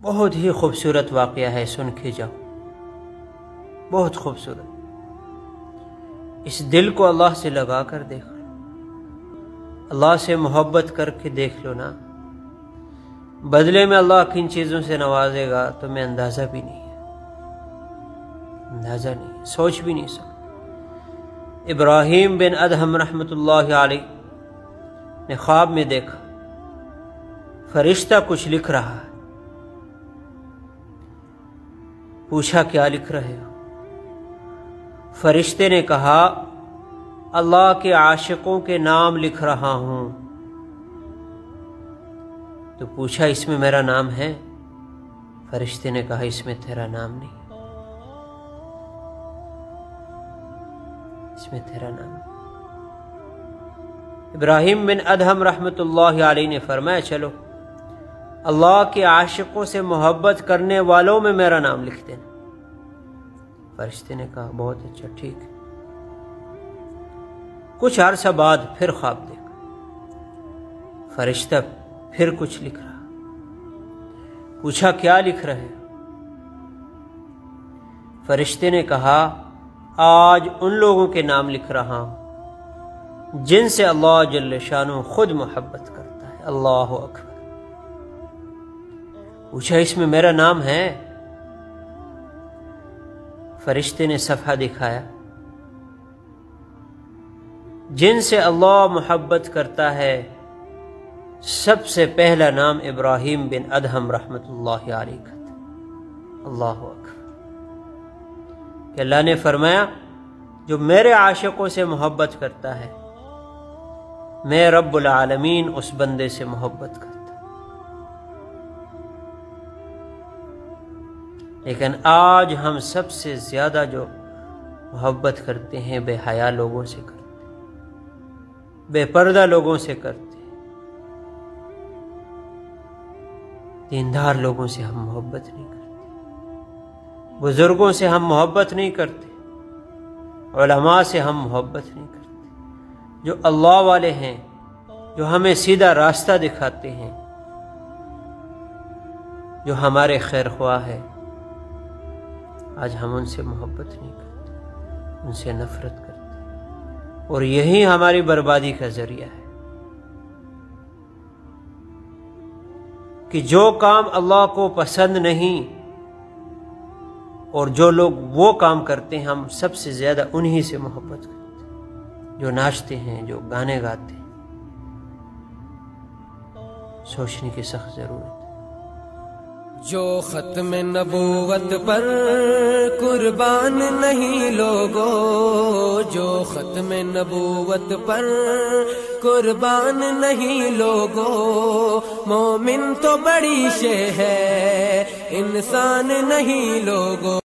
بہت ہی خوبصورت واقعہ ہے، سن کے جاؤ، بہت خوبصورت۔ اس دل کو اللہ سے لگا کر دیکھ لو، اللہ سے محبت کر کے دیکھ لو نا، بدلے میں اللہ کن چیزوں سے نوازے گا تمہیں اندازہ بھی نہیں ہے، اندازہ نہیں ہے، سوچ بھی نہیں سکتے۔ ابراہیم بن ادہم رحمۃ اللہ علیہ نے خواب میں دیکھا فرشتہ کچھ لکھ رہا ہے، پوچھا کیا لکھ رہے ہو؟ فرشتے نے کہا اللہ کے عاشقوں کے نام لکھ رہا ہوں۔ تو پوچھا اس میں میرا نام ہے؟ فرشتے نے کہا اس میں تیرا نام نہیں، اس میں تیرا نام نہیں۔ ابراہیم بن ادہم رحمۃ اللہ علیہ نے فرمایا چلو اللہ کے عاشقوں سے محبت کرنے والوں میں میرا نام لکھ دینا۔ فرشتے نے کہا بہت اچھا، ٹھیک ہے۔ کچھ عرصہ بعد پھر خواب دیکھا، فرشتہ پھر کچھ لکھ رہا، پوچھا کیا لکھ رہے؟ فرشتے نے کہا آج ان لوگوں کے نام لکھ رہا ہوں جن سے اللہ جل شانہ خود محبت کرتا ہے۔ اللہ اکبر۔ پوچھا اس میں میرا نام ہے؟ فرشتے نے صفحہ دکھایا، جن سے اللہ محبت کرتا ہے سب سے پہلا نام ابراہیم بن ادہم رحمۃ اللہ علیہ کا تھا۔ اللہ اکبر۔ کہ اللہ نے فرمایا جو میرے عاشقوں سے محبت کرتا ہے میں رب العالمین اس بندے سے محبت کرتا۔ لیکن آج ہم سب سے زیادہ جو محبت کرتے ہیں بے حیا لوگوں سے کرتے ہیں، بے پردہ لوگوں سے کرتے ہیں، دیندار لوگوں سے ہم محبت نہیں کرتے، بزرگوں سے ہم محبت نہیں کرتے، علماء سے ہم محبت نہیں کرتے، جو اللہ والے ہیں، جو ہمیں سیدھا راستہ دکھاتے ہیں، جو ہمارے خیر خواہ ہے، آج ہم ان سے محبت نہیں کرتے، ان سے نفرت کرتے، اور یہی ہماری بربادی کا ذریعہ ہے کہ جو کام اللہ کو پسند نہیں اور جو لوگ وہ کام کرتے ہیں ہم سب سے زیادہ انہی سے محبت کرتے ہیں، جو ناچتے ہیں، جو گانے گاتے ہیں۔ سوچنے کی سخت ضرورت ہے۔ جو ختم نبوت پر قربان نہیں لوگو، جو ختم نبوت پر قربان نہیں لوگو، مومن تو بڑی شے ہے انسان نہیں لوگو۔